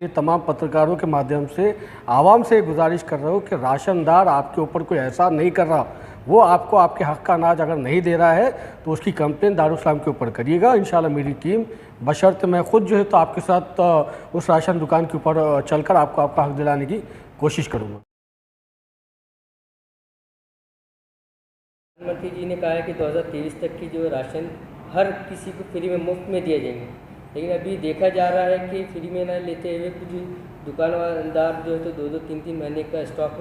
ये तमाम पत्रकारों के माध्यम से आवाम से गुजारिश कर रहा हूँ कि राशनदार आपके ऊपर कोई एहसान नहीं कर रहा, वो आपको आपके हक़ का अनाज अगर नहीं दे रहा है तो उसकी कंप्लेन दारुल-इस्लाम के ऊपर करिएगा। इंशाल्लाह मेरी टीम बशर्ते मैं खुद जो है तो आपके साथ उस राशन दुकान के ऊपर चलकर आपको आपका हक़ दिलाने की कोशिश करूँगा। प्रधानमंत्री जी ने कहा है कि 2023 तक की जो राशन हर किसी को फ्री में मुफ्त में दिए जाएंगे, लेकिन अभी देखा जा रहा है कि फ्री में ना लेते हुए कुछ दुकानदार जो है तो 2-3 महीने का स्टॉक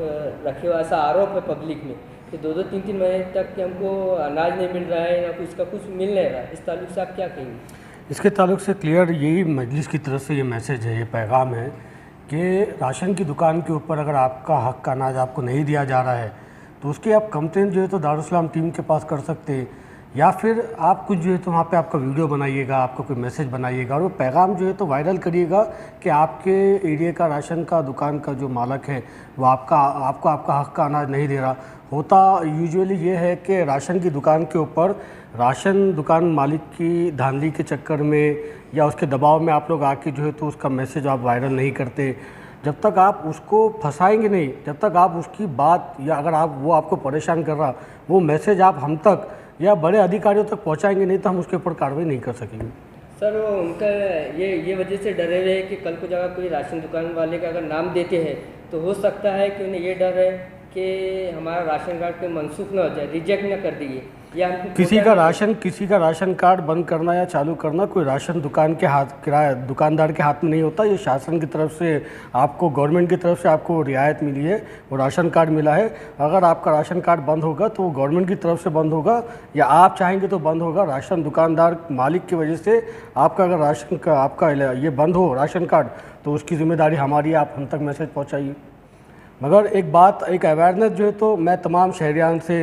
रखे हुआ, ऐसा आरोप है पब्लिक में कि 2-3 महीने तक कि हमको अनाज नहीं मिल रहा है, ना उसका कुछ मिल नहीं रहा है। इस ताल्लुक से आप क्या कहेंगे? इसके ताल्लुक से क्लियर यही मजलिस की तरफ से ये मैसेज है, ये पैगाम है कि राशन की दुकान के ऊपर अगर आपका हक़ का अनाज आपको नहीं दिया जा रहा है तो उसकी आप कंप्लेंट जो है तो दारुल-इस्लाम टीम के पास कर सकते हैं, या फिर आप कुछ जो है तो वहाँ पे आपका वीडियो बनाइएगा, आपका कोई मैसेज बनाइएगा और वो पैगाम जो है तो वायरल करिएगा कि आपके एरिया का राशन का दुकान का जो मालिक है वो आपको आपका हक़ का अनाज नहीं दे रहा। होता यूजुअली ये है कि राशन की दुकान के ऊपर राशन दुकान मालिक की धांधली के चक्कर में या उसके दबाव में आप लोग आके जो है तो उसका मैसेज आप वायरल नहीं करते। जब तक आप उसको फंसाएंगे नहीं, जब तक आप उसकी बात या अगर आप वो आपको परेशान कर रहा वो मैसेज आप हम तक या बड़े अधिकारियों तक पहुंचाएंगे नहीं तो हम उसके ऊपर कार्रवाई नहीं कर सकेंगे। सर वो उनका ये वजह से डरे हुए हैं कि कल को जगह कोई राशन दुकान वाले का अगर नाम देते हैं तो हो सकता है कि उन्हें ये डर है कि हमारा राशन कार्ड पे मनसूख ना हो जाए, रिजेक्ट ना कर दिए, या किसी का राशन कार्ड बंद करना या चालू करना कोई राशन दुकान के दुकानदार के हाथ में नहीं होता। ये शासन की तरफ से आपको, गवर्नमेंट की तरफ से आपको रियायत मिली है, वो राशन कार्ड मिला है। अगर आपका राशन कार्ड बंद होगा तो वो गवर्नमेंट की तरफ से बंद होगा या आप चाहेंगे तो बंद होगा। राशन दुकानदार मालिक की वजह से आपका अगर राशन का आपका ये बंद हो राशन कार्ड तो उसकी ज़िम्मेदारी हमारी है, आप हम तक मैसेज पहुँचाइए। मगर एक अवेयरनेस जो है तो मैं तमाम शहरियान से,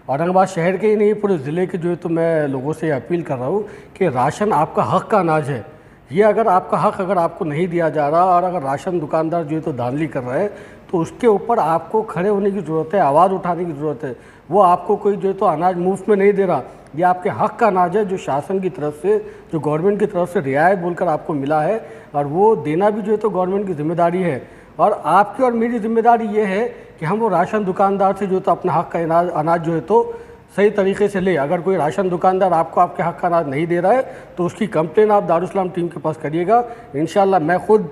औरंगाबाद शहर के ही नहीं पूरे ज़िले के जो है तो मैं लोगों से अपील कर रहा हूँ कि राशन आपका हक़ का अनाज है। ये अगर आपका हक़ अगर आपको नहीं दिया जा रहा और अगर राशन दुकानदार जो है तो धांधली कर रहा है तो उसके ऊपर आपको खड़े होने की ज़रूरत है, आवाज़ उठाने की ज़रूरत है। वो आपको कोई जो है तो अनाज मुफ्त में नहीं दे रहा, ये आपके हक़ का अनाज है जो शासन की तरफ से, जो गवर्नमेंट की तरफ से रियायत बोलकर आपको मिला है, और वो देना भी जो है तो गवर्नमेंट की ज़िम्मेदारी है। और आपकी और मेरी ज़िम्मेदारी ये है कि हम वो राशन दुकानदार से जो तो अपना हक़ का अनाज जो है तो सही तरीके से ले। अगर कोई राशन दुकानदार आपको आपके हक़ का अनाज नहीं दे रहा है तो उसकी कंप्लेन आप दारुल-इस्लाम टीम के पास करिएगा। इंशाल्लाह मैं खुद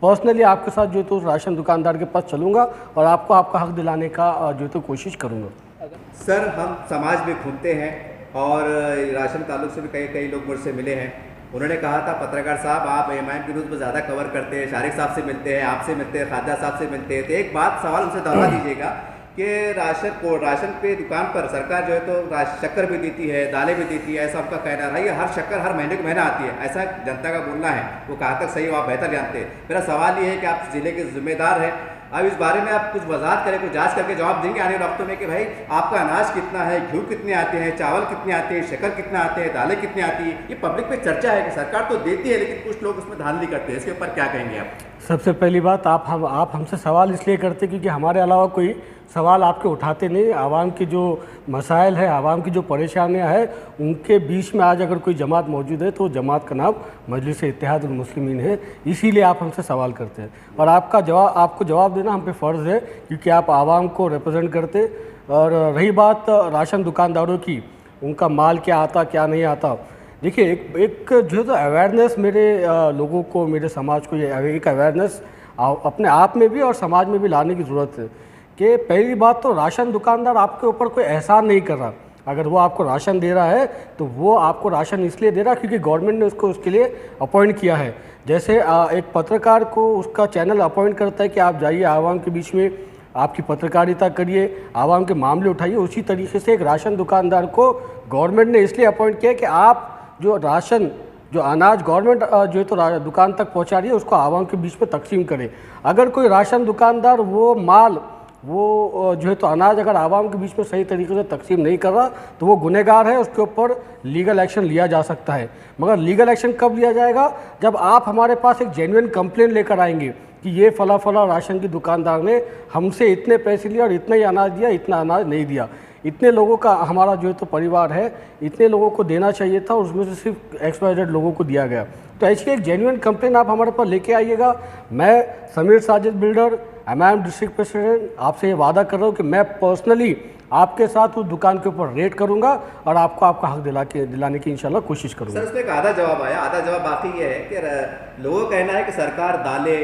पर्सनली आपके साथ जो है तो उस राशन दुकानदार के पास चलूँगा और आपको आपका हक़ दिलाने का जो है तो कोशिश करूँगा। सर, हम समाज में घूमते हैं और राशन ताल्लुक से भी कई लोग मुझसे मिले हैं। उन्होंने कहा था, पत्रकार साहब आप एमआईएम की न्यूज़ पर ज़्यादा कवर करते हैं, शारिक साहब से मिलते हैं, आपसे मिलते हैं, खाजा साहब से मिलते हैं, तो एक बात सवाल उनसे दोहरा दीजिएगा कि राशन पे दुकान पर सरकार जो है तो शक्कर भी देती है, दालें भी देती है, ऐसा उनका कहना रहा है। ये हर शक्कर हर महीने को महीना आती है, ऐसा जनता का बोलना है। वो कहाँ तक सही हो आप बेहतर जानते हैं। मेरा सवाल ये है कि आप ज़िले के जिम्मेदार हैं, अब इस बारे में आप कुछ वजाहत करें, कुछ जांच करके जवाब देंगे आने वाले वक्तों में कि भाई आपका अनाज कितना है, घी कितने आते हैं, चावल कितने आते हैं, शक्कर कितने आते हैं, दालें कितनी आती है। ये पब्लिक में चर्चा है कि सरकार तो देती है लेकिन कुछ लोग उसमें धांधली करते हैं, इसके ऊपर क्या कहेंगे आप? सबसे पहली बात, आप हमसे सवाल इसलिए करते क्योंकि हमारे अलावा कोई सवाल आपके उठाते नहीं। आवाम की जो मसाइल है, आवाम की जो परेशानियां हैं, उनके बीच में आज अगर कोई जमात मौजूद है तो जमात का नाम मजलिस इत्तेहादुल मुस्लिमीन है, इसीलिए आप हमसे सवाल करते हैं और आपको जवाब देना हम पे फ़र्ज़ है क्योंकि आप आवाम को रिप्रेजेंट करते। और रही बात राशन दुकानदारों की, उनका माल क्या आता क्या नहीं आता, देखिए एक जो है तो अवेयरनेस मेरे लोगों को, मेरे समाज को, ये एक अवेयरनेस अपने आप में भी और समाज में भी लाने की ज़रूरत है कि पहली बात तो राशन दुकानदार आपके ऊपर कोई एहसान नहीं कर रहा। अगर वो आपको राशन दे रहा है तो वो आपको राशन इसलिए दे रहा है क्योंकि गवर्नमेंट ने उसको उसके लिए अपॉइंट किया है। जैसे एक पत्रकार को उसका चैनल अपॉइंट करता है कि आप जाइए आवाम के बीच में, आपकी पत्रकारिता करिए, आवाम के मामले उठाइए, उसी तरीके से एक राशन दुकानदार को गवर्नमेंट ने इसलिए अपॉइंट किया कि आप जो अनाज गवर्नमेंट जो है तो दुकान तक पहुंचा रही है उसको आवाम के बीच में तकसीम करे। अगर कोई राशन दुकानदार वो माल, वो जो है तो अनाज अगर आवाम के बीच में सही तरीके से तकसीम नहीं कर रहा तो वो गुनहगार है, उसके ऊपर लीगल एक्शन लिया जा सकता है। मगर लीगल एक्शन कब लिया जाएगा? जब आप हमारे पास एक जेन्युइन कंप्लेन लेकर आएंगे कि ये फला राशन की दुकानदार ने हमसे इतने पैसे लिए और इतना ही अनाज दिया, इतना अनाज नहीं दिया। इतने लोगों का हमारा जो है तो परिवार है, इतने लोगों को देना चाहिए था, उसमें से सिर्फ XYZ लोगों को दिया गया। तो ऐसी एक जेन्युइन कंप्लेन आप हमारे पास लेके आइएगा। मैं Sameer Sajid builder MIM district president आपसे ये वादा कर रहा हूँ कि मैं पर्सनली आपके साथ उस दुकान के ऊपर रेड करूंगा और आपको आपका हक दिलाने की इंशाल्लाह कोशिश करूंगा। सर, उसमें एक आधा जवाब आया। आधा जवाब बाकी ये है कि लोगों का कहना है कि सरकार दालें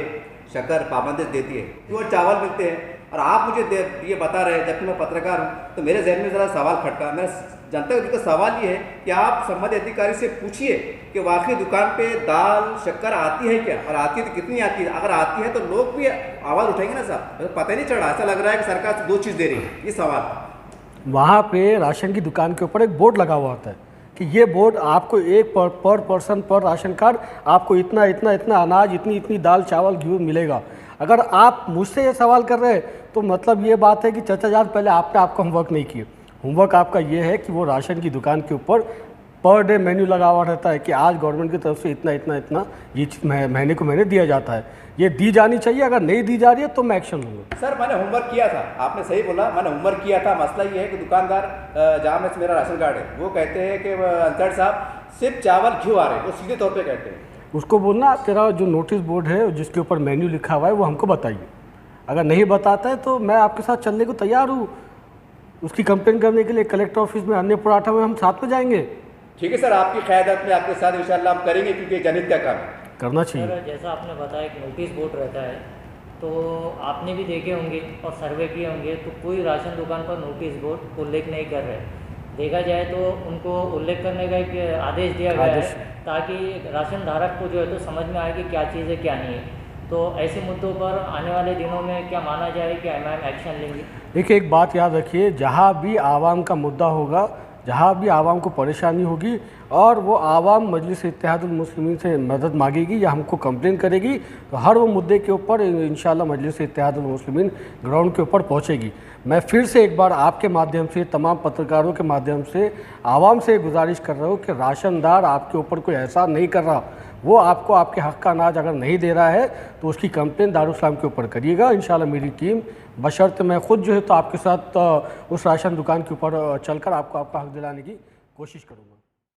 शक्कर पाबंदी देती है, प्योर चावल मिलते हैं, और आप मुझे ये बता रहे हैं, जबकि मैं पत्रकार हूँ, तो मेरे जहन में ज़रा सवाल खटका। मेरा जनता का सवाल ये है कि आप संबंधित अधिकारी से पूछिए कि वाकई दुकान पे दाल शक्कर आती है क्या, और आती है तो कितनी आती है। अगर आती है तो लोग भी आवाज़ उठाएंगे ना साहब। तो पता ही नहीं चल रहा, ऐसा लग रहा है कि सरकार 2 चीज़ दे रही है। ये सवाल वहाँ पे राशन की दुकान के ऊपर एक बोर्ड लगा हुआ होता है कि ये बोर्ड आपको एक पर पर्सन पर राशन कार्ड आपको इतना इतना इतना अनाज इतनी इतनी दाल चावल घी मिलेगा। अगर आप मुझसे ये सवाल कर रहे हैं तो मतलब ये बात है कि चाचा जान पहले आपने आपका होमवर्क नहीं किया। होमवर्क आपका ये है कि वो राशन की दुकान के ऊपर पर डे मेन्यू लगा हुआ रहता है कि आज गवर्नमेंट की तरफ से इतना इतना इतना ये चीज़ महीने को महीने दिया जाता है। ये दी जानी चाहिए, अगर नहीं दी जा रही है तो मैं एक्शन लूँगा। सर, मैंने होमवर्क किया था, आपने सही बोला, मैंने होमवर्क किया था। मसला ये है कि दुकानदार जहाँ में मेरा राशन कार्ड है, वो कहते हैं कि अंसर साहब सिर्फ चावल क्यों आ रहे हैं, वो सीधे तौर पे कहते हैं। उसको बोलना तेरा जो नोटिस बोर्ड है जिसके ऊपर मेन्यू लिखा हुआ है वो हमको बताइए। अगर नहीं बताता है तो मैं आपके साथ चलने को तैयार हूँ। उसकी कंप्लेन करने के लिए कलेक्टर ऑफिस में अन्य पुराठा में हम साथ में जाएंगे। ठीक है सर, आपकी क़यादत में आपके साथ इंशाल्लाह हम करेंगे, क्योंकि जनहित का काम है, करना चाहिए। सर, जैसा आपने बताया एक नोटिस बोर्ड रहता है, तो आपने भी देखे होंगे और सर्वे किए होंगे, तो कोई राशन दुकान पर नोटिस बोर्ड उल्लेख नहीं कर रहे। देखा जाए तो उनको उल्लेख करने का एक आदेश दिया गया है ताकि राशन धारक को जो है तो समझ में आए कि क्या चीज़ है क्या नहीं है। तो ऐसे मुद्दों पर आने वाले दिनों में क्या माना जाए कि एमआईएम एक्शन लेंगे? देखिए, एक बात याद रखिए, जहाँ भी आवाम का मुद्दा होगा, जहाँ भी आवाम को परेशानी होगी और वो आवाम मजलिस इत्तेहादुल मुस्लिमीन से मदद मांगेगी या हमको कंप्लेन करेगी, तो हर वो मुद्दे के ऊपर इंशाल्लाह मजलिस इत्तेहादुल मुस्लिमीन ग्राउंड के ऊपर पहुँचेगी। मैं फिर से एक बार आपके माध्यम से, तमाम पत्रकारों के माध्यम से आवाम से गुजारिश कर रहा हूँ कि राशनदार आपके ऊपर कोई एहसान नहीं कर रहा, वो आपको आपके हक़ का अनाज अगर नहीं दे रहा है तो उसकी कंप्लेन दारुल-इस्लाम के ऊपर करिएगा। इंशाल्लाह मेरी टीम बशर्ते मैं ख़ुद जो है तो आपके साथ उस राशन दुकान के ऊपर चलकर आपको आपका हक़ दिलाने की कोशिश करूँगा।